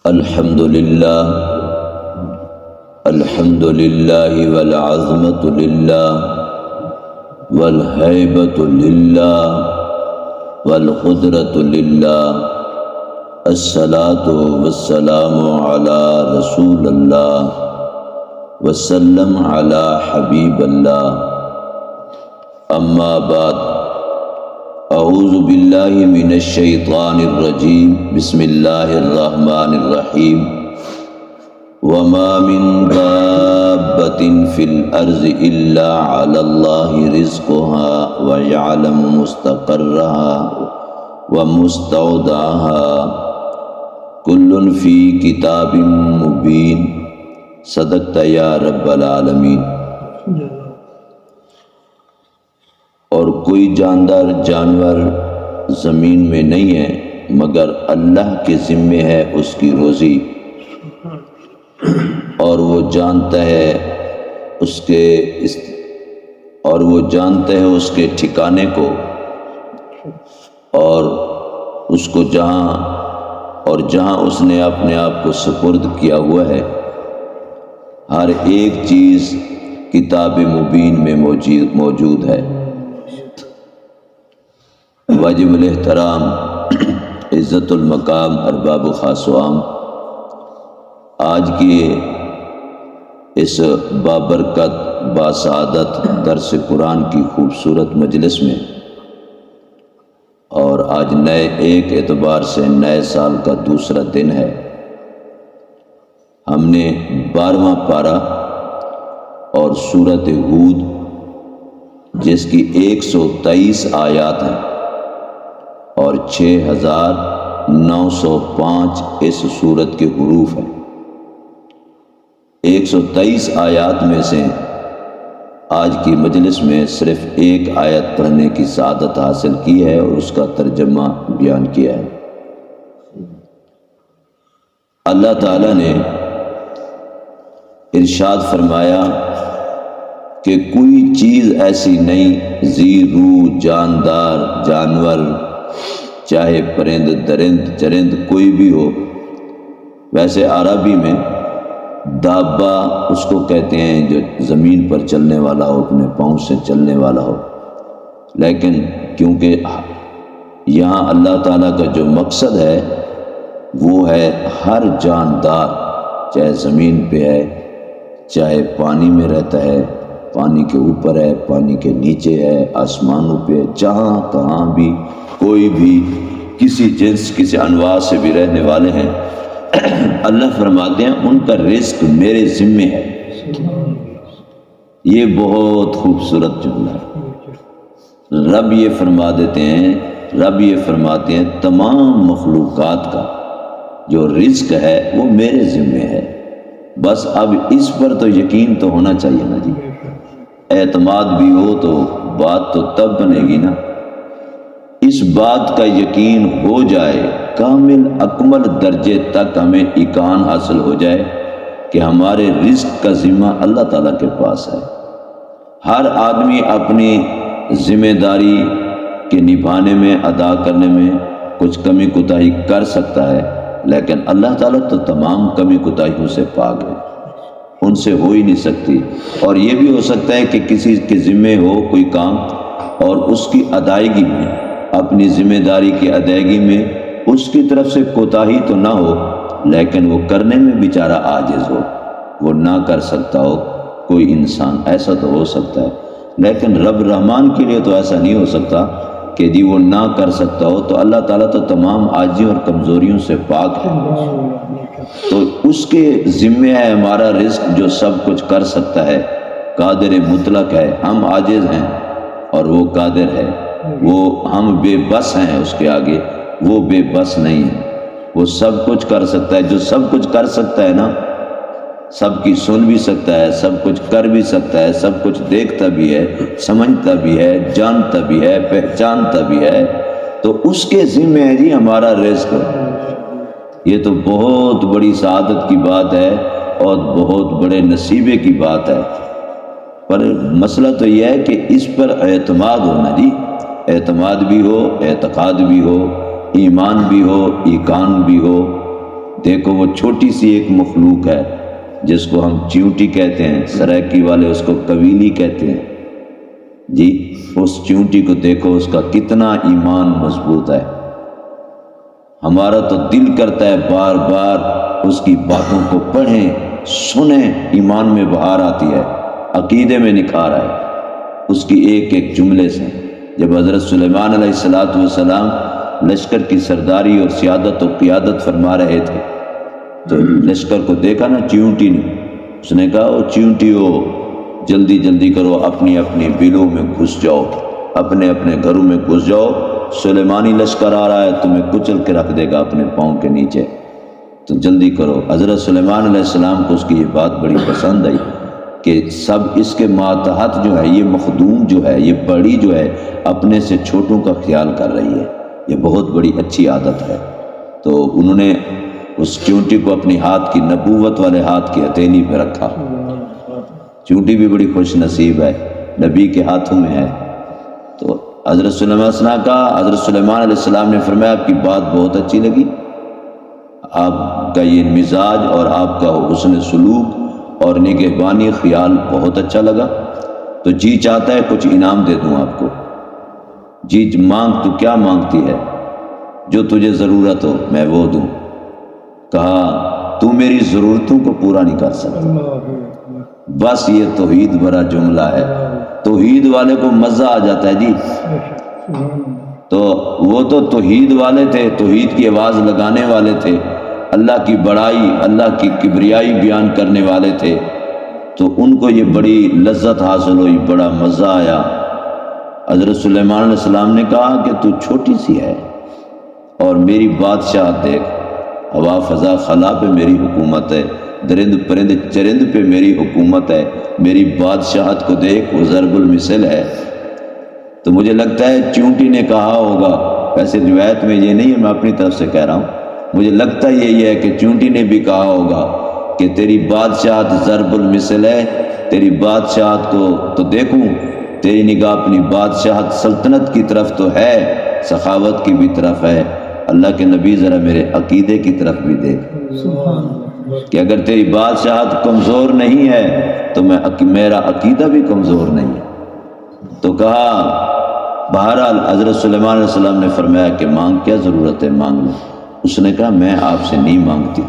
الحمد للہ والعظمت للہ والہیبت للہ والقدرت للہ الصلاۃ والسلام علی رسول اللہ وسلم علی حبیب اللہ اما بعد اعوذ باللہ من الشیطان الرجیم بسم اللہ الرحمن الرحیم وما من دابۃ فی الارض الا علی اللہ رزقها ویعلم مستقرها ومستودعها کل فی کتاب مبین صدقت یا رب العالمین۔ اور کوئی جاندار جانور زمین میں نہیں ہے مگر اللہ کے ذمے ہے اس کی روزی، اور وہ جانتا ہے اس کے ٹھکانے کو، اور اس کو جہاں اس نے اپنے آپ کو سپرد کیا ہوا ہے، ہر ایک چیز کتاب مبین میں موجود ہے۔ واجب الاحترام عزت المقام ارباب و خاص و عام، آج کی اس بابرکت باسعادت درس قرآن کی خوبصورت مجلس میں، اور آج ایک اعتبار سے نئے سال کا دوسرا دن ہے، ہم نے 12واں پارہ اور سورۃ ہود جس کی 123 آیات ہیں اور 6905 اس سورت کے حروف ہیں، 123 آیات میں سے آج کی مجلس میں صرف ایک آیت پڑھنے کی سعادت حاصل کی ہے اور اس کا ترجمہ بیان کیا ہے۔ اللہ تعالیٰ نے ارشاد فرمایا کہ کوئی چیز ایسی نہیں ذی روح، جاندار، جانور، چاہے پرند، درند، چرند، کوئی بھی ہو۔ ویسے عربی میں دابہ اس کو کہتے ہیں جو زمین پر چلنے والا ہو، اپنے پاؤں سے چلنے والا ہو، لیکن کیونکہ یہاں اللہ تعالیٰ کا جو مقصد ہے وہ ہے ہر جاندار، چاہے زمین پہ ہے، چاہے پانی میں رہتا ہے، پانی کے اوپر ہے، پانی کے نیچے ہے، آسمانوں پہ، جہاں کہاں بھی کوئی بھی کسی جنس، کسی انواع سے بھی رہنے والے ہیں، اللہ فرماتے ہیں ان کا رزق میرے ذمے ہے۔ یہ بہت خوبصورت جملہ ہے۔ رب یہ فرماتے ہیں تمام مخلوقات کا جو رزق ہے وہ میرے ذمے ہے۔ بس اب اس پر تو یقین تو ہونا چاہیے نا جی، اعتماد بھی ہو تو بات تو تب بنے گی نا۔ اس بات کا یقین ہو جائے، کامل اکمل درجے تک ہمیں ایقان حاصل ہو جائے کہ ہمارے رزق کا ذمہ اللہ تعالیٰ کے پاس ہے۔ ہر آدمی اپنی ذمہ داری کے نبھانے میں، ادا کرنے میں کچھ کمی کوتاہی کر سکتا ہے، لیکن اللہ تعالیٰ تو تمام کمی کوتاہیوں سے پاک ہے، ان سے ہو ہی نہیں سکتی۔ اور یہ بھی ہو سکتا ہے کہ کسی کے ذمے ہو کوئی کام اور اس کی ادائیگی میں، اپنی ذمہ داری کی ادائیگی میں اس کی طرف سے کوتاہی تو نہ ہو، لیکن وہ کرنے میں بیچارہ عاجز ہو، وہ نہ کر سکتا ہو۔ کوئی انسان ایسا تو ہو سکتا ہے، لیکن رب رحمان کے لیے تو ایسا نہیں ہو سکتا کہ جی وہ نہ کر سکتا ہو۔ تو اللہ تعالیٰ تو تمام عاجزیوں اور کمزوریوں سے پاک ہے، تو اس کے ذمہ ہے ہمارا رزق، جو سب کچھ کر سکتا ہے، قادر مطلق ہے۔ ہم عاجز ہیں اور وہ قادر ہے، ہم بے بس ہیں اس کے آگے، وہ بے بس نہیں ہے، وہ سب کچھ کر سکتا ہے۔ جو سب کچھ کر سکتا ہے نا، سب کی سن بھی سکتا ہے، سب کچھ کر بھی سکتا ہے، سب کچھ دیکھتا بھی ہے، سمجھتا بھی ہے، جانتا بھی ہے، پہچانتا بھی ہے، تو اس کے ذمہ ہے جی ہمارا رزق۔ یہ تو بہت بڑی سعادت کی بات ہے اور بہت بڑے نصیبے کی بات ہے۔ پر مسئلہ تو یہ ہے کہ اس پر اعتماد ہونا جی، اعتماد بھی ہو، اعتقاد بھی ہو، ایمان بھی ہو، ایقان بھی ہو، دیکھو وہ چھوٹی سی ایک مخلوق ہے جس کو ہم چیونٹی کہتے ہیں، سرائکی والے اس کو قویلی کہتے ہیں جی، اس چیونٹی کو دیکھو، اس کا کتنا ایمان مضبوط ہے۔ ہمارا تو دل کرتا ہے بار بار اس کی باتوں کو پڑھیں، سنیں، ایمان میں بہار آتی ہے، عقیدے میں نکھار ہے اس کی ایک ایک جملے سے۔ جب حضرت سلیمان علیہ السلام لشکر کی سرداری اور سیادت و قیادت فرما رہے تھے تو لشکر کو دیکھا نا چیونٹی نے، اس نے کہا او چیونٹیو جلدی جلدی کرو، اپنی اپنی بلوں میں گھس جاؤ، اپنے اپنے گھروں میں گھس جاؤ، سلیمانی لشکر آ رہا ہے، تمہیں کچل کے رکھ دے گا اپنے پاؤں کے نیچے، تو جلدی کرو۔ حضرت سلیمان علیہ السلام کو اس کی یہ بات بڑی پسند آئی کہ سب اس کے ماتحت جو ہے، یہ مخدوم جو ہے، یہ بڑی جو ہے اپنے سے چھوٹوں کا خیال کر رہی ہے، یہ بہت بڑی اچھی عادت ہے۔ تو انہوں نے اس چیونٹی کو اپنی ہاتھ کی، نبوت والے ہاتھ کی ہتھیلی پہ رکھا۔ چیونٹی بھی بڑی خوش نصیب ہے، نبی کے ہاتھوں میں ہے۔ تو حضرت سلیمان علیہ السلام کا، حضرت سلیمان علیہ السلام نے فرمایا آپ کی بات بہت اچھی لگی، آپ کا یہ مزاج اور آپ کا حسن سلوک اور نگہبانی خیال بہت اچھا لگا، تو جی چاہتا ہے کچھ انعام دے دوں آپ کو۔ جی مانگ، تو کیا مانگتی ہے؟ جو تجھے ضرورت ہو میں وہ دوں۔ کہا تو میری ضرورتوں کو پورا نہیں کر سکتا۔ بس یہ توحید بھرا جملہ ہے، توحید والے کو مزہ آ جاتا ہے جی۔ تو وہ تو توحید والے تھے، توحید کی آواز لگانے والے تھے، اللہ کی بڑائی، اللہ کی کبریائی بیان کرنے والے تھے، تو ان کو یہ بڑی لذت حاصل ہوئی، بڑا مزہ آیا۔ حضرت سلیمان علیہ السلام نے کہا کہ تو چھوٹی سی ہے اور میری بادشاہت دیکھ، ہوا فضا خلا پہ میری حکومت ہے، درند پرند چرند پہ میری حکومت ہے، میری بادشاہت کو دیکھ، وہ ضرب المثل ہے۔ تو مجھے لگتا ہے چیونٹی نے کہا ہوگا، ویسے روایت میں یہ نہیں ہے، میں اپنی طرف سے کہہ رہا ہوں، مجھے لگتا یہی ہے کہ چیونٹی نے بھی کہا ہوگا کہ تیری بادشاہت ضرب المثل ہے، تیری بادشاہت کو تو دیکھوں، تیری نگاہ اپنی بادشاہت سلطنت کی طرف تو ہے، سخاوت کی بھی طرف ہے، اللہ کے نبی ذرا میرے عقیدے کی طرف بھی دیکھ کہ اگر تیری بادشاہت کمزور نہیں ہے تو میرا عقیدہ بھی کمزور نہیں ہے۔ تو کہا بہرحال حضرت سلیمان علیہ السلام نے فرمایا کہ مانگ، کیا ضرورت ہے مانگ لو۔ اس نے کہا میں آپ سے نہیں مانگتی۔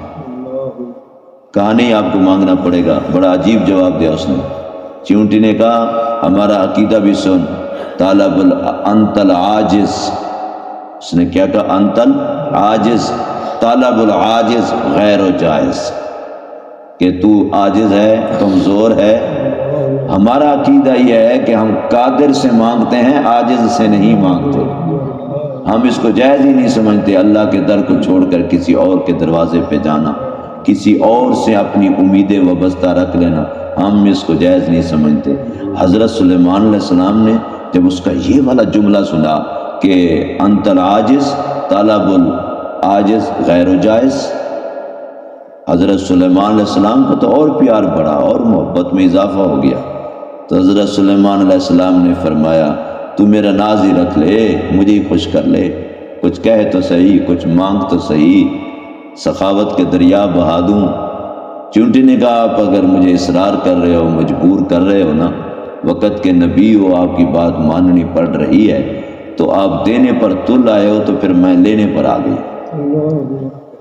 کہا نہیں آپ کو مانگنا پڑے گا۔ بڑا عجیب جواب دیا اس نے۔ چیونٹی نے کہا ہمارا عقیدہ بھی سن، طالب انت العاجز، اس نے کیا کہا؟ انت العاجز، طالب العاجز غیر و جائز، کہ تو عاجز ہے، کمزور ہے۔ ہمارا عقیدہ یہ ہے کہ ہم قادر سے مانگتے ہیں، عاجز سے نہیں مانگتے۔ ہم اس کو جائز ہی نہیں سمجھتے اللہ کے در کو چھوڑ کر کسی اور کے دروازے پہ جانا، کسی اور سے اپنی امیدیں وابستہ رکھ لینا، ہم اس کو جائز نہیں سمجھتے۔ حضرت سلیمان علیہ السلام نے جب اس کا یہ والا جملہ سنا کہ انت العاجز طالب العاجز غیر جائز، حضرت سلیمان علیہ السلام کو تو اور پیار بڑھا اور محبت میں اضافہ ہو گیا۔ تو حضرت سلیمان علیہ السلام نے فرمایا تو میرا ناز ہی رکھ لے، مجھے ہی خوش کر لے، کچھ کہہ تو صحیح، کچھ مانگ تو صحیح، سخاوت کے دریا بہا دوں۔ چیونٹی نے کہا آپ اگر مجھے اصرار کر رہے ہو، مجبور کر رہے ہو نا، وقت کے نبی ہو، آپ کی بات ماننی پڑ رہی ہے، تو آپ دینے پر تل آئے ہو تو پھر میں لینے پر آ گئی۔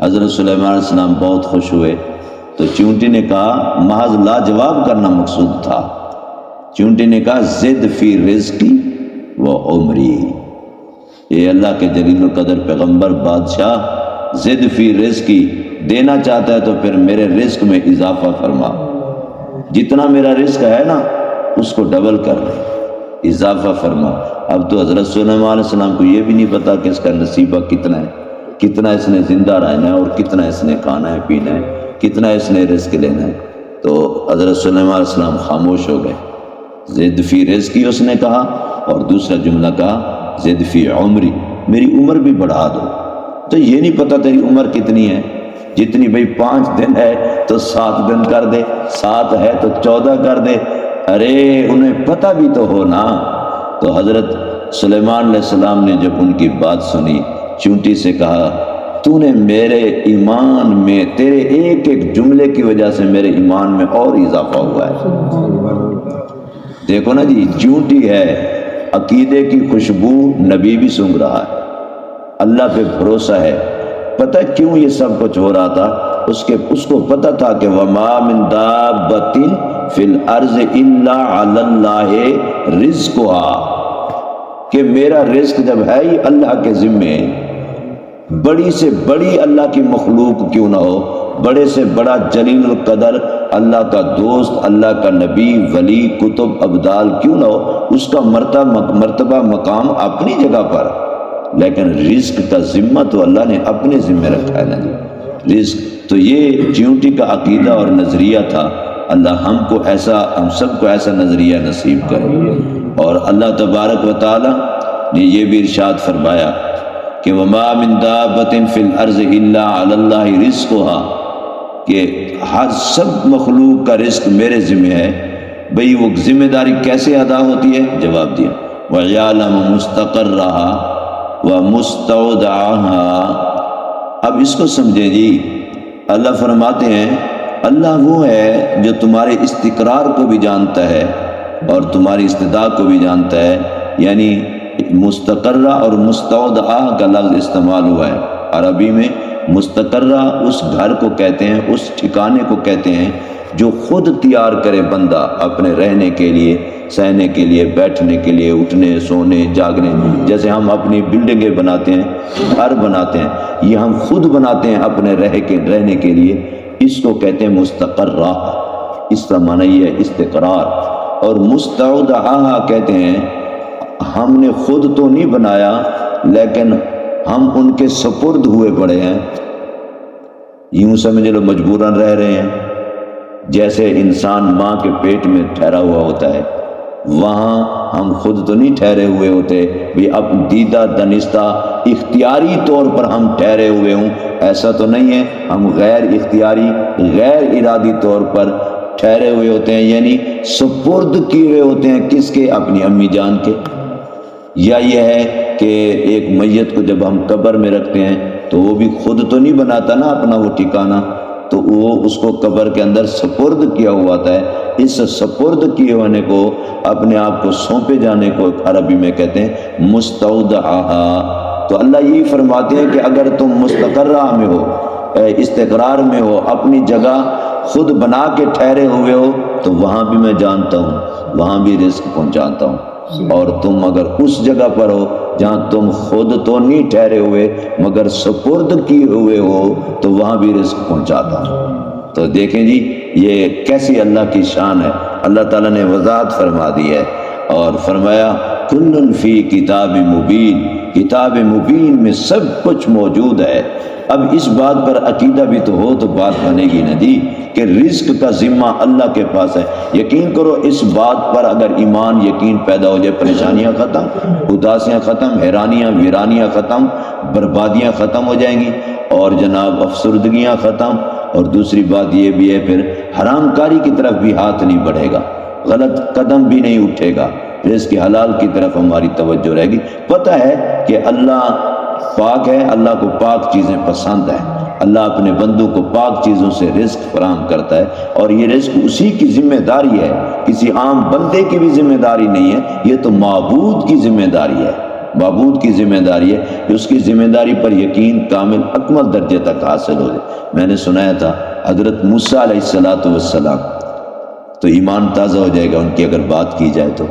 حضرت سلیمان علیہ السلام بہت خوش ہوئے۔ تو چیونٹی نے کہا محض لاجواب کرنا مقصود تھا۔ چیونٹی نے کہا زد فی رزقی و عمری، یہ اللہ کے جلیل القدر پیغمبر بادشاہ زد فی رزقی، دینا چاہتا ہے تو پھر میرے رزق میں اضافہ فرما، جتنا میرا رزق ہے نا اس کو ڈبل کر لے، اضافہ فرما۔ اب تو حضرت سلیمان علیہ السلام کو یہ بھی نہیں پتا کہ اس کا نصیبہ کتنا ہے، کتنا اس نے زندہ رہنا ہے اور کتنا اس نے کھانا ہے پینا ہے، کتنا اس نے رزق لینا ہے۔ تو حضرت سلیمان علیہ السلام خاموش ہو گئے۔ زد فی رزقی اس نے کہا، اور دوسرا جملہ کہا زد فی عمری، میری عمر بھی بڑھا دو۔ تو یہ نہیں پتا تیری عمر کتنی ہے، جتنی بھئی 5 دن ہے تو 7 دن کر دے، 7 ہے تو 14 کر دے، ارے انہیں پتہ بھی تو ہو نا۔ تو حضرت سلیمان علیہ السلام نے جب ان کی بات سنی، چیونٹی سے کہا تو نے میرے ایمان میں تیرے ایک ایک جملے کی وجہ سے میرے ایمان میں اور اضافہ ہوا ہے۔ دیکھو نا جی، چونٹی ہے، عقیدے کی خوشبو نبی بھی سونگ رہا ہے، اللہ پہ بھروسہ ہے۔ پتہ کیوں یہ سب کچھ ہو رہا تھا؟ اس کو پتہ تھا کہ وَمَا مِن دَابَّةٍ فِي الْأَرْضِ إِلَّا عَلَى اللَّهِ رِزْقُهَا، کہ میرا رزق جب ہے ہی اللہ کے ذمے، بڑی سے بڑی اللہ کی مخلوق کیوں نہ ہو، بڑے سے بڑا جلیل القدر اللہ کا دوست، اللہ کا نبی، ولی، کتب، ابدال کیوں نہ ہو، اس کا مرتبہ مقام اپنی جگہ پر، لیکن رزق کا ذمہ تو اللہ نے اپنے ذمہ رکھا ہے نا جی، رزق۔ تو یہ چیونٹی کا عقیدہ اور نظریہ تھا۔ اللہ ہم سب کو ایسا نظریہ نصیب کرے۔ اور اللہ تبارک و تعالی نے یہ بھی ارشاد فرمایا کہ وَمَا مِن دَابَّةٍ فِي الْأَرْضِ إِلَّا عَلَى اللَّهِ رِزْقُهَا، کہ ہر سب مخلوق کا رزق میرے ذمہ ہے۔ بھئی وہ ذمہ داری کیسے ادا ہوتی ہے؟ جواب دیا، وَيَعْلَمُ مُسْتَقَرَّهَا وَمُسْتَوْدَعَهَا۔ اب اس کو سمجھیں جی، اللہ فرماتے ہیں اللہ وہ ہے جو تمہارے استقرار کو بھی جانتا ہے اور تمہاری استدعا کو بھی جانتا ہے، یعنی مستقرہ اور مستودعہ کا لفظ استعمال ہوا ہے عربی میں۔ مستقرہ اس گھر کو کہتے ہیں، اس ٹھکانے کو کہتے ہیں جو خود تیار کرے بندہ اپنے رہنے کے لیے، سہنے کے لیے، بیٹھنے کے لیے، اٹھنے، سونے، جاگنے۔ جیسے ہم اپنی بلڈنگیں بناتے ہیں، گھر بناتے ہیں، یہ ہم خود بناتے ہیں اپنے رہنے کے لیے، اس کو کہتے ہیں مستقرہ۔ اس کا معنی یہ ہے استقرار۔ اور مستودعہ کہتے ہیں ہم نے خود تو نہیں بنایا لیکن ہم ان کے سپرد ہوئے پڑے ہیں، یوں سمجھ لو مجبوراً رہ رہے ہیں۔ جیسے انسان ماں کے پیٹ میں ٹھہرا ہوا ہوتا ہے، وہاں ہم خود تو نہیں ٹھہرے ہوئے ہوتے، بھی اب دیدہ دانستہ اختیاری طور پر ہم ٹھہرے ہوئے ہوں، ایسا تو نہیں ہے۔ ہم غیر اختیاری، غیر ارادی طور پر ٹھہرے ہوئے ہوتے ہیں، یعنی سپرد کیے ہوئے ہوتے ہیں کس کے؟ اپنی امی جان کے۔ یا یہ ہے کہ ایک میت کو جب ہم قبر میں رکھتے ہیں تو وہ بھی خود تو نہیں بناتا نا اپنا وہ ٹھکانہ، تو وہ اس کو قبر کے اندر سپرد کیا ہوا ہوتا ہے۔ اس سپرد کیے ہونے کو، اپنے آپ کو سونپے جانے کو عربی میں کہتے ہیں مستودعہ۔ تو اللہ یہی فرماتے ہیں کہ اگر تم مستقرہ میں ہو، استقرار میں ہو، اپنی جگہ خود بنا کے ٹھہرے ہوئے ہو، تو وہاں بھی میں جانتا ہوں، وہاں بھی رزق پہنچاتا ہوں۔ اور تم اگر اس جگہ پر ہو جہاں تم خود تو نہیں ٹھہرے ہوئے مگر سپرد کیے ہوئے ہو، تو وہاں بھی رزق پہنچاتا ہوں۔ تو دیکھیں جی یہ کیسی اللہ کی شان ہے۔ اللہ تعالیٰ نے وضاحت فرما دی ہے اور فرمایا کل فی کتاب مبین، کتاب مبین میں سب کچھ موجود ہے۔ اب اس بات پر عقیدہ بھی تو ہو تو بات بنے گی نا جی، کہ رزق کا ذمہ اللہ کے پاس ہے۔ یقین کرو اس بات پر، اگر ایمان یقین پیدا ہو جائے، پریشانیاں ختم، اداسیاں ختم، حیرانیاں ویرانیاں ختم، بربادیاں ختم ہو جائیں گی، اور جناب افسردگیاں ختم۔ اور دوسری بات یہ بھی ہے پھر حرام کاری کی طرف بھی ہاتھ نہیں بڑھے گا، غلط قدم بھی نہیں اٹھے گا، رزق حلال کی طرف ہماری توجہ رہے گی۔ پتہ ہے کہ اللہ پاک ہے، اللہ کو پاک چیزیں پسند ہیں، اللہ اپنے بندوں کو پاک چیزوں سے رزق فراہم کرتا ہے، اور یہ رزق اسی کی ذمہ داری ہے، کسی عام بندے کی بھی ذمہ داری نہیں ہے، یہ تو معبود کی ذمہ داری ہے، معبود کی ذمہ داری ہے کہ اس کی ذمہ داری پر یقین کامل اکمل درجے تک حاصل ہو جائے۔ میں نے سنایا تھا حضرت موسیٰ علیہ السلام، تو ایمان تازہ ہو جائے گا ان کی اگر بات کی جائے تو۔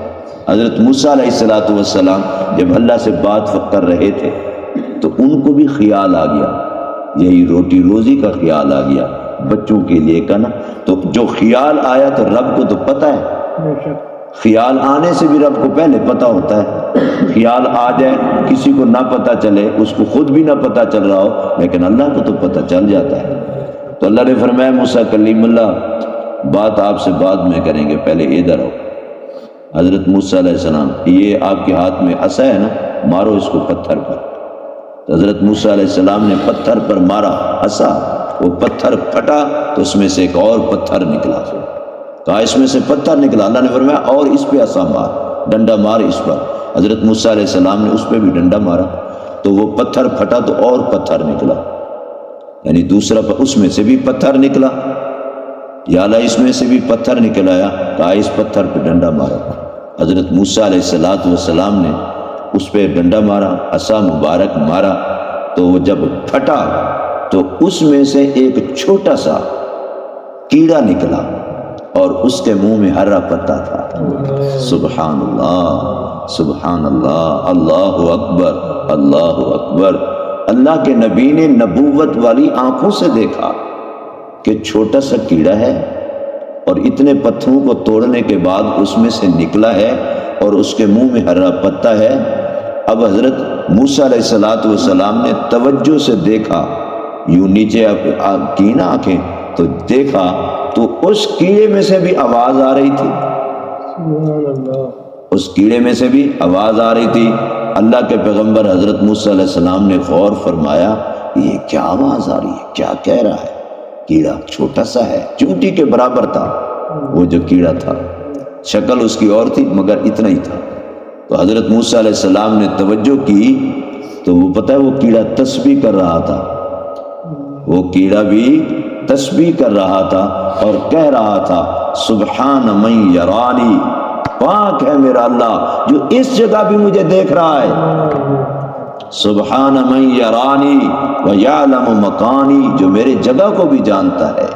حضرت موسیٰ علیہ السلام جب اللہ سے بات کر رہے تھے تو ان کو بھی خیال آ گیا، یہی روٹی روزی کا خیال آ گیا بچوں کے لیے کا نا۔ تو جو خیال آیا تو رب کو تو پتہ ہے، خیال آنے سے بھی رب کو پہلے پتہ ہوتا ہے۔ خیال آ جائے کسی کو نہ پتہ چلے، اس کو خود بھی نہ پتہ چل رہا ہو، لیکن اللہ کو تو پتہ چل جاتا ہے۔ تو اللہ نے فرمایا موسیٰ کلیم اللہ بات آپ سے بعد میں کریں گے، پہلے ادھر ہو۔ حضرت موسیٰ علیہ السلام، یہ آپ کے ہاتھ میں عصا ہے نا، مارو اس کو پتھر پر۔ تو حضرت موسیٰ علیہ السلام نے پتھر پر مارا عصا، وہ پتھر پھٹا تو اس میں سے ایک اور پتھر نکلا، کہا اس میں سے پتھر نکلا، اللہ نے فرمایا اور اس پہ عصا مار، ڈنڈا مار اس پر۔ حضرت موسیٰ علیہ السلام نے اس پہ بھی ڈنڈا مارا تو وہ پتھر پھٹا تو اور پتھر نکلا، یعنی دوسرا اس میں سے بھی پتھر نکلا، یا اللہ اس میں سے بھی پتھر نکل آیا، کہا اس پتھر پہ ڈنڈا مارا۔ حضرت موسیٰ علیہ السلام نے اس پہ ڈنڈا مارا، عصا مبارک مارا، تو وہ جب پھٹا تو اس میں سے ایک چھوٹا سا کیڑا نکلا اور اس کے منہ میں ہرا پتا تھا۔ سبحان اللہ، سبحان اللہ، اللہ اکبر، اللہ اکبر۔ اللہ کے نبی نے نبوت والی آنکھوں سے دیکھا کہ چھوٹا سا کیڑا ہے اور اتنے پتھروں کو توڑنے کے بعد اس میں سے نکلا ہے اور اس کے منہ میں ہرا پتا ہے۔ اب حضرت موسیٰ علیہ السلام نے توجہ سے دیکھا، یوں نیچے کی نا آنکھیں، تو دیکھا تو اس کیڑے میں سے بھی آواز آ رہی تھی، اس کیڑے میں سے بھی آواز آ رہی تھی۔ اللہ کے پیغمبر حضرت موسیٰ علیہ السلام نے غور فرمایا، یہ کیا آواز آ رہی ہے، کیا کہہ رہا ہے؟ کیڑا چھوٹا سا ہے، چونٹی کے برابر تھا وہ جو کیڑا تھا، شکل اس کی اور تھی مگر اتنا ہی تھا۔ تو حضرت موسیٰ علیہ السلام نے توجہ کی تو وہ پتہ ہے وہ کیڑا تسبیح کر رہا تھا، وہ کیڑا بھی تسبیح کر رہا تھا اور کہہ رہا تھا سبحان من یرانی، پاک ہے میرا اللہ جو اس جگہ بھی مجھے دیکھ رہا ہے، سبحان من یرانی ویعلم مکانی، جو میرے جگہ کو بھی جانتا ہے،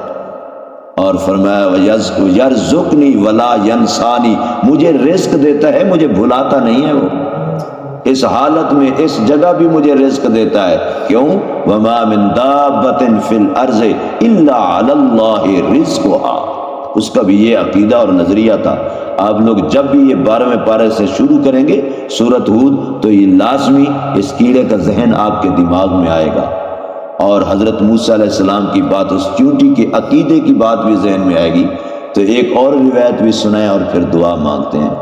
اور فرمایا وَيَرْزُقْنِي وَلَا يَنْسَانِي، مجھے رزق دیتا ہے، مجھے بھلاتا نہیں ہے، وہ اس حالت میں اس جگہ بھی مجھے رزق دیتا ہے۔ کیوں؟ وَمَا مِن دَابَّةٍ فِي الْأَرْضِ إِلَّا عَلَى اللَّهِ رِزْقُهَا، اس کا بھی یہ عقیدہ اور نظریہ تھا۔ آپ لوگ جب بھی یہ 12ویں پارے سے شروع کریں گے سورۃ ہود تو یہ لازمی اس کیڑے کا ذہن آپ کے دماغ میں آئے گا، اور حضرت موسیٰ علیہ السلام کی بات، اس چونٹی کے عقیدے کی بات بھی ذہن میں آئے گی۔ تو ایک اور روایت بھی سنائیں اور پھر دعا مانگتے ہیں۔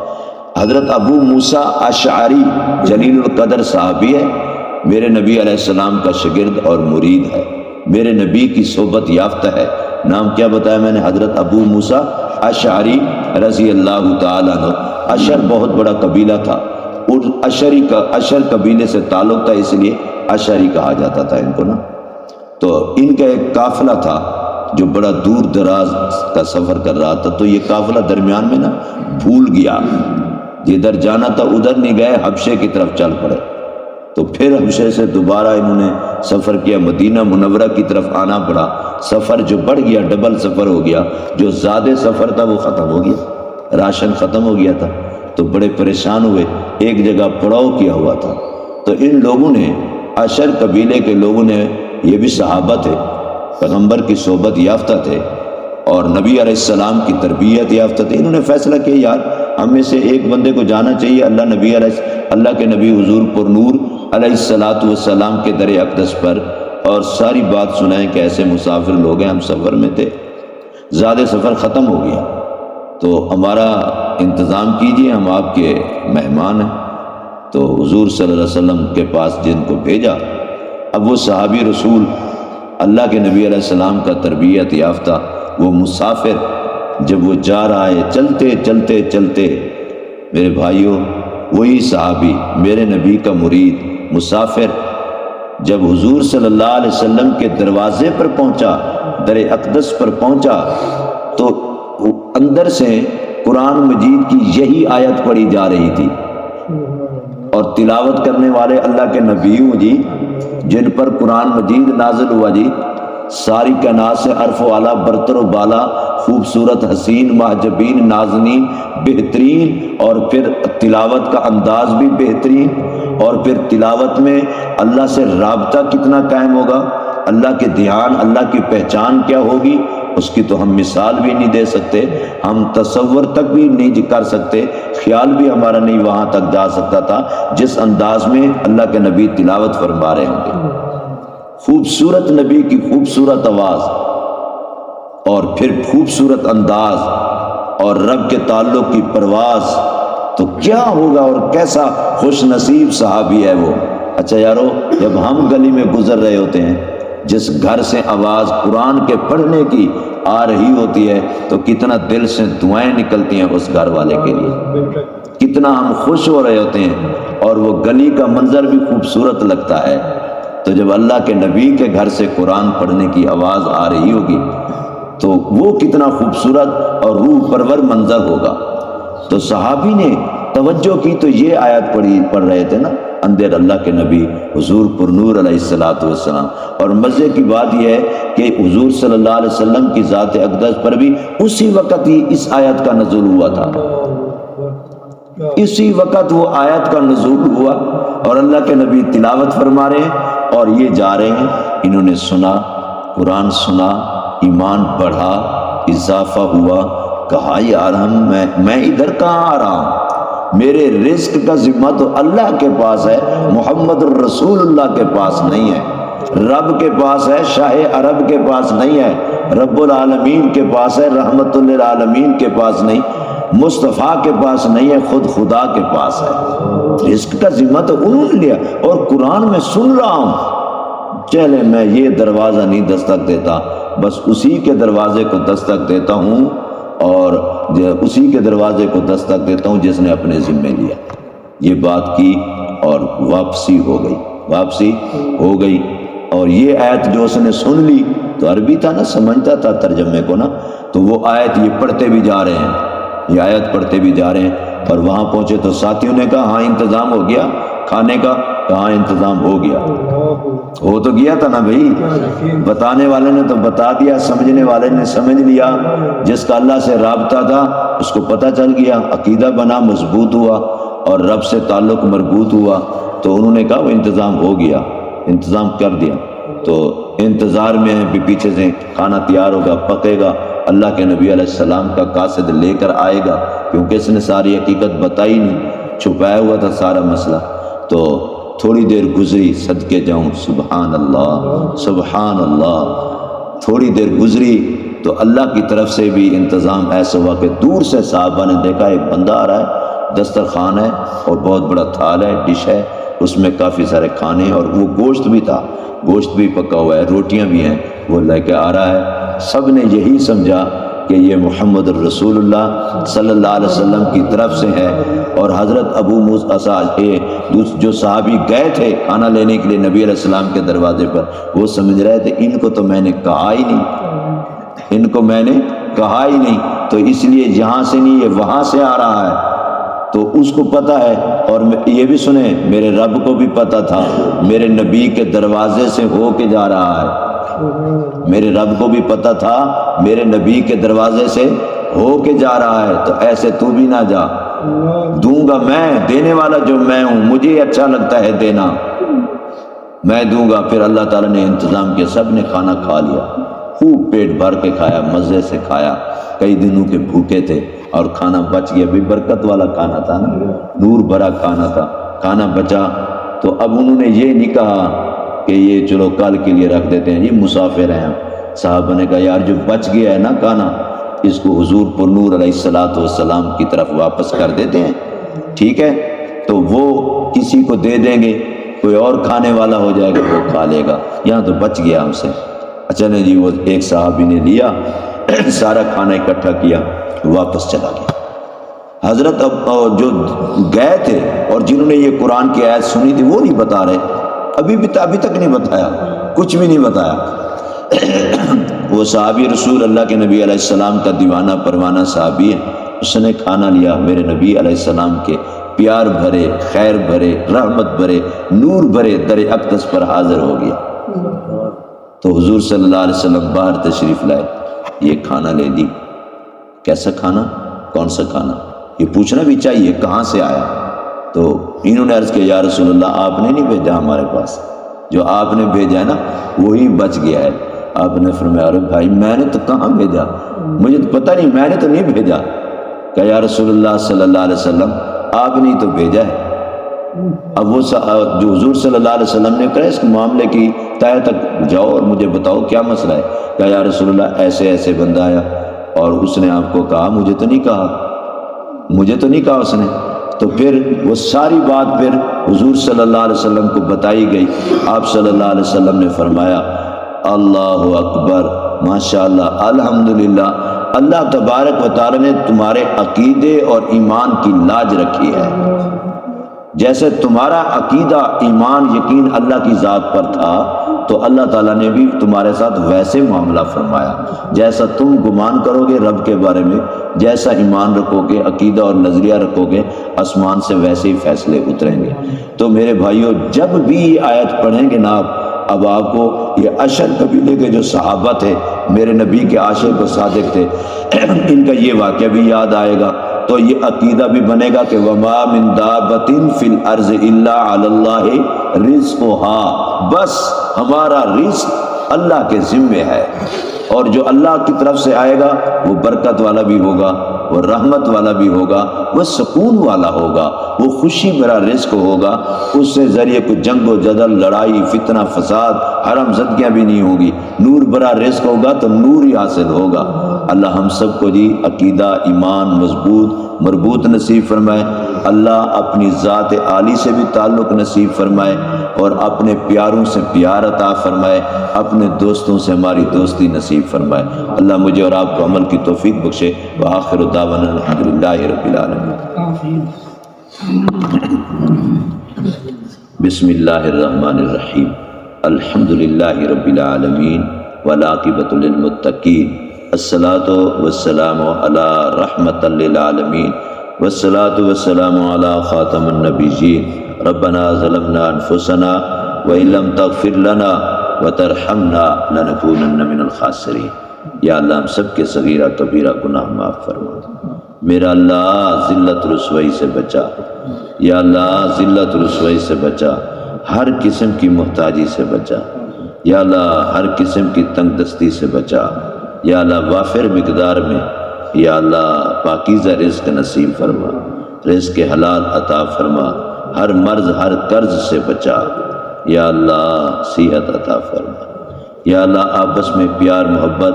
حضرت ابو موسیٰ اشعری جلیل القدر صحابی ہے، میرے نبی علیہ السلام کا شاگرد اور مرید ہے، میرے نبی کی صحبت یافتہ ہے۔ نام کیا بتایا میں نے؟ حضرت ابو موسیٰ اشعری رضی اللہ تعالیٰ عنہ۔ اشر بہت بڑا قبیلہ تھا، اور اشر قبیلے سے تعلق تھا، اس لیے اشعری کہا جاتا تھا ان کو نا۔ تو ان کا ایک قافلہ تھا جو بڑا دور دراز کا سفر کر رہا تھا، تو یہ قافلہ درمیان میں نا بھول گیا، جدھر جانا تھا ادھر نہیں گئے، حبشے کی طرف چل پڑے۔ تو پھر حبشے سے دوبارہ انہوں نے سفر کیا، مدینہ منورہ کی طرف آنا پڑا، سفر جو بڑھ گیا، ڈبل سفر ہو گیا، جو زیادہ سفر تھا وہ ختم ہو گیا، راشن ختم ہو گیا تھا، تو بڑے پریشان ہوئے، ایک جگہ پڑاؤ کیا ہوا تھا۔ تو ان لوگوں نے، اشر قبیلے کے لوگوں نے، یہ بھی صحابہ تھے، پیغمبر کی صحبت یافتہ تھے اور نبی علیہ السلام کی تربیت یافتہ تھے، انہوں نے فیصلہ کیا یار ہم میں سے ایک بندے کو جانا چاہیے اللہ کے نبی حضور پر نور علیہ السلام کے در اقدس پر، اور ساری بات سنائیں کہ ایسے مسافر لوگ ہیں، ہم سفر میں تھے، زیادہ سفر ختم ہو گیا، تو ہمارا انتظام کیجئے، ہم آپ کے مہمان ہیں۔ تو حضور صلی اللہ علیہ وسلم کے پاس جن کو بھیجا، اب وہ صحابی رسول اللہ کے نبی علیہ السلام کا تربیت یافتہ وہ مسافر جب وہ جا رہا ہے، چلتے چلتے چلتے، میرے بھائیوں وہی صحابی میرے نبی کا مرید مسافر جب حضور صلی اللہ علیہ وسلم کے دروازے پر پہنچا، در اقدس پر پہنچا، تو اندر سے قرآن مجید کی یہی آیت پڑھی جا رہی تھی، اور تلاوت کرنے والے اللہ کے نبیوں جی جن پر قرآن مجید نازل ہوا جی، ساری کائنات سے عرف و اعلیٰ، برتر و بالا، خوبصورت، حسین، محجبین، نازنین، بہترین، اور پھر تلاوت کا انداز بھی بہترین، اور پھر تلاوت میں اللہ سے رابطہ کتنا قائم ہوگا، اللہ کے دھیان، اللہ کی پہچان کیا ہوگی، اس کی تو ہم مثال بھی نہیں دے سکتے، ہم تصور تک بھی نہیں کر سکتے، خیال بھی ہمارا نہیں وہاں تک جا سکتا تھا جس انداز میں اللہ کے نبی تلاوت فرما رہے ہوں گے۔ خوبصورت نبی کی خوبصورت آواز اور پھر خوبصورت انداز اور رب کے تعلق کی پرواز، تو کیا ہوگا اور کیسا خوش نصیب صحابی ہے وہ۔ اچھا یارو، جب ہم گلی میں گزر رہے ہوتے ہیں، جس گھر سے آواز قرآن کے پڑھنے کی آ رہی ہوتی ہے، تو کتنا دل سے دعائیں نکلتی ہیں اس گھر والے کے لیے، کتنا ہم خوش ہو رہے ہوتے ہیں، اور وہ گلی کا منظر بھی خوبصورت لگتا ہے۔ تو جب اللہ کے نبی کے گھر سے قرآن پڑھنے کی آواز آ رہی ہوگی تو وہ کتنا خوبصورت اور روح پرور منظر ہوگا۔ تو صحابی نے توجہ کی تو یہ آیت پڑھ رہے تھے نا، اندر اللہ کے نبی حضور پر نور علیہ السلام۔ اور مزے کی بات یہ ہے کہ حضور صلی اللہ علیہ وسلم کی ذات اقدس پر بھی اسی وقت ہی اس آیت کا نزول ہوا تھا، اسی وقت وہ آیت کا نزول ہوا اور اللہ کے نبی تلاوت فرما رہے ہیں اور یہ جا رہے ہیں۔ انہوں نے سنا، قرآن سنا، ایمان بڑھا، اضافہ ہوا، کہا یار میں ادھر کہاں آ رہا ہوں، میرے رزق کا ذمہ تو اللہ کے پاس ہے، محمد الرسول اللہ کے پاس نہیں ہے، رب کے پاس ہے، شاہ عرب کے پاس نہیں ہے، رب العالمین کے پاس ہے، رحمت للعالمین کے پاس نہیں، مصطفیٰ کے پاس نہیں ہے، خود خدا کے پاس ہے۔ رزق کا ذمہ تو انہوں نے لیا اور قرآن میں سن رہا ہوں، چلے میں یہ دروازہ نہیں دستک دیتا، بس اسی کے دروازے کو دستک دیتا ہوں اور اسی کے دروازے کو دستک دیتا ہوں جس نے اپنے ذمے لیا۔ یہ بات کی اور واپسی ہو گئی اور یہ آیت جو اس نے سن لی تو عربی تھا نا، سمجھتا تھا ترجمے کو نا، تو وہ آیت یہ پڑھتے بھی جا رہے ہیں، یہ آیت پڑھتے بھی جا رہے ہیں۔ اور وہاں پہنچے تو ساتھیوں نے کہا ہاں انتظام ہو گیا کھانے کا، کہاں انتظام ہو گیا، ہو تو گیا تھا نا بھائی، بتانے والے نے تو بتا دیا، سمجھنے والے نے سمجھ لیا، جس کا اللہ سے رابطہ تھا اس کو پتہ چل گیا، عقیدہ بنا، مضبوط ہوا اور رب سے تعلق مربوط ہوا، تو انہوں نے کہا وہ انتظام ہو گیا، انتظام کر دیا۔ تو انتظار میں ہے بھی پیچھے سے کھانا تیار ہوگا، پکے گا، اللہ کے نبی علیہ السلام کا قاصد لے کر آئے گا، کیونکہ اس نے ساری حقیقت بتائی نہیں، چھپایا ہوا تھا سارا مسئلہ۔ تو تھوڑی دیر گزری، صدقے جاؤں، سبحان اللہ سبحان اللہ، تھوڑی دیر گزری تو اللہ کی طرف سے بھی انتظام ایسا ہوا کہ دور سے صحابہ نے دیکھا ایک بندہ آ رہا ہے، دسترخوان ہے اور بہت بڑا تھال ہے، ڈش ہے، اس میں کافی سارے کھانے اور وہ گوشت بھی تھا، گوشت بھی پکا ہوا ہے، روٹیاں بھی ہیں، وہ لے کے آ رہا ہے۔ سب نے یہی سمجھا کہ یہ محمد الرسول اللہ صلی اللہ علیہ وسلم کی طرف سے ہے۔ اور حضرت ابو موسیٰ جو صحابی گئے تھے کھانا لینے کے لیے نبی علیہ السلام کے دروازے پر، وہ سمجھ رہے تھے ان کو تو میں نے کہا ہی نہیں، ان کو میں نے کہا ہی نہیں، تو اس لیے یہاں سے نہیں یہ وہاں سے آ رہا ہے، تو اس کو پتہ ہے۔ اور یہ بھی سنیں، میرے رب کو بھی پتہ تھا میرے نبی کے دروازے سے ہو کے جا رہا ہے، میرے رب کو بھی پتہ تھا میرے نبی کے دروازے سے ہو کے جا رہا ہے، تو ایسے تو بھی نہ جا، دوں گا میں، دینے والا جو میں ہوں، مجھے اچھا لگتا ہے دینا، میں دوں گا۔ پھر اللہ تعالیٰ نے انتظام کیا، سب نے کھانا کھا لیا، خوب پیٹ بھر کے کھایا، مزے سے کھایا، کئی دنوں کے بھوکے تھے اور کھانا بچ گیا، بھی برکت والا کھانا تھا نا، نور بھرا کھانا تھا، کھانا بچا۔ تو اب انہوں نے یہ نہیں کہا کہ یہ چلو کل کے لیے رکھ دیتے ہیں، یہ مسافر ہیں ہم۔ صحابہ نے کہا یار جو بچ گیا ہے نا کھانا، اس کو حضور پر نور علیہ السلام کی طرف واپس کر دیتے ہیں، ٹھیک ہے؟ تو وہ کسی کو دے دیں گے، کوئی اور کھانے والا ہو جائے گا وہ کھا لے گا، یہاں تو بچ گیا ہم سے۔ اچھا نہیں جی، وہ ایک صحابی نے لیا، سارا کھانا اکٹھا کیا، واپس چلا گیا۔ حضرت اب جو گئے تھے اور جنہوں نے یہ قرآن کی آیت سنی تھی وہ نہیں بتا رہے، ابھی تک نہیں بتایا، کچھ بھی نہیں بتایا۔ وہ صحابی رسول اللہ کے نبی علیہ السلام کا دیوانہ پروانہ صحابی ہے، اس نے کھانا لیا، میرے نبی علیہ السلام کے پیار بھرے، خیر بھرے، رحمت بھرے، نور بھرے در اقدس پر حاضر ہو گیا۔ تو حضور صلی اللہ علیہ وسلم باہر تشریف لائے، یہ کھانا لے لی۔ کیسا کھانا؟ کون سا کھانا؟ یہ پوچھنا بھی چاہیے کہاں سے آیا۔ تو انہوں نے عرض کیا یا رسول اللہ آپ نے نہیں بھیجا ہمارے پاس، جو آپ نے بھیجا ہے نا وہی بچ گیا ہے۔ آپ نے فرمایا ارے بھائی میں نے تو کہاں بھیجا، مجھے تو پتہ نہیں، میں نے تو نہیں بھیجا۔ کہ یا رسول اللہ صلی اللہ علیہ وسلم آپ نے تو بھیجا ہے۔ اب وہ جو حضور صلی اللہ علیہ وسلم نے کہا اس معاملے کی تہہ تک جاؤ اور مجھے بتاؤ کیا مسئلہ ہے۔ کہ یا رسول اللہ ایسے ایسے بندہ آیا اور اس نے آپ کو کہا، مجھے تو نہیں کہا اس نے۔ تو پھر وہ ساری بات پھر حضور صلی اللہ علیہ وسلم کو بتائی گئی۔ آپ صلی اللہ علیہ وسلم نے فرمایا اللہ اکبر، ماشاءاللہ، الحمدللہ، اللہ تبارک و تعالی نے تمہارے عقیدے اور ایمان کی لاج رکھی ہے۔ جیسے تمہارا عقیدہ ایمان یقین اللہ کی ذات پر تھا تو اللہ تعالیٰ نے بھی تمہارے ساتھ ویسے معاملہ فرمایا، جیسا تم گمان کرو گے رب کے بارے میں، جیسا ایمان رکھو گے، عقیدہ اور نظریہ رکھو گے، آسمان سے ویسے ہی فیصلے اتریں گے۔ تو میرے بھائیوں، جب بھی یہ آیت پڑھیں گے نا اب آپ کو یہ اشر قبیلے کے جو صحابہ تھے، میرے نبی کے عاشق و صادق تھے، ان کا یہ واقعہ بھی یاد آئے گا، تو یہ عقیدہ بھی بنے گا کہ وَمَا مِن دَابَّةٍ فِي الْأَرْضِ إِلَّا عَلَى اللَّهِ رِزْقُهَا، بس ہمارا رزق اللہ کے ذمے ہے، اور جو اللہ کی طرف سے آئے گا وہ برکت والا بھی ہوگا، وہ رحمت والا بھی ہوگا، وہ سکون والا ہوگا، وہ خوشی بھرا رزق ہوگا، اس سے ذریعے کوئی جنگ و جدل، لڑائی، فتنہ، فساد، حرام زدگیاں بھی نہیں ہوگی، نور بھرا رزق ہوگا تو نور ہی حاصل ہوگا۔ اللہ ہم سب کو جی عقیدہ ایمان مضبوط مربوط نصیب فرمائے، اللہ اپنی ذات عالی سے بھی تعلق نصیب فرمائے، اور اپنے پیاروں سے پیار عطا فرمائے، اپنے دوستوں سے ہماری دوستی نصیب فرمائے۔ اللہ مجھے اور آپ کو عمل کی توفیق بخشے۔ وآخر دعوانا الحمدللہ رب العالمین۔ بسم اللہ الرحمن الرحیم، الحمدللہ رب العالمین والعاقبۃ للمتقین، الصلاۃ والسلام علی رحمۃ للعالمین، والصلاۃ والسلام علی خاتم النبیین۔ ربنا ظلمنا انفسنا وان لم تغفر لنا وترحمنا لنکونن من الخاسرین۔ یا اللہ ہم سب کے صغیرہ کبیرہ گناہ معاف فرما۔ میرا اللہ ذلت رسوائی سے بچا، یا اللہ ذلت رسوائی سے بچا، ہر قسم کی محتاجی سے بچا، یا اللہ ہر قسم کی تنگ دستی سے بچا، یا اللہ وافر مقدار میں یا اللہ پاکیزہ رزق نصیب فرما، رزق حلال عطا فرما، ہر مرض ہر قرض سے بچا، یا اللہ صحت عطا فرما، یا اللہ آپس میں پیار محبت،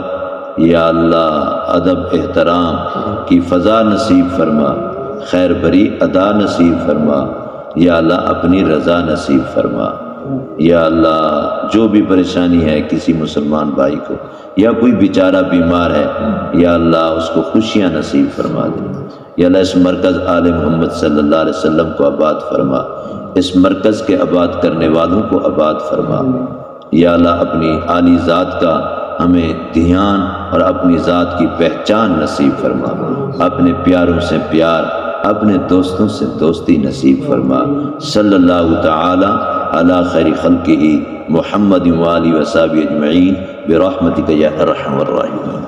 یا اللہ ادب احترام کی فضا نصیب فرما، خیر بری ادا نصیب فرما، یا اللہ اپنی رضا نصیب فرما۔ یا اللہ جو بھی پریشانی ہے کسی مسلمان بھائی کو، یا کوئی بیچارہ بیمار ہے، یا اللہ اس کو خوشیاں نصیب فرما دے۔ یا اللہ اس مرکز آل محمد صلی اللہ علیہ وسلم کو آباد فرما، اس مرکز کے آباد کرنے والوں کو آباد فرما۔ یا اللہ اپنی عالی ذات کا ہمیں دھیان اور اپنی ذات کی پہچان نصیب فرما، اپنے پیاروں سے پیار، اپنے دوستوں سے دوستی نصیب فرما۔ صلی اللہ تعالی علی خیر خلقہ محمد و آلہ و صحبہ اجمعین برحمتک یا ارحم الراحمین۔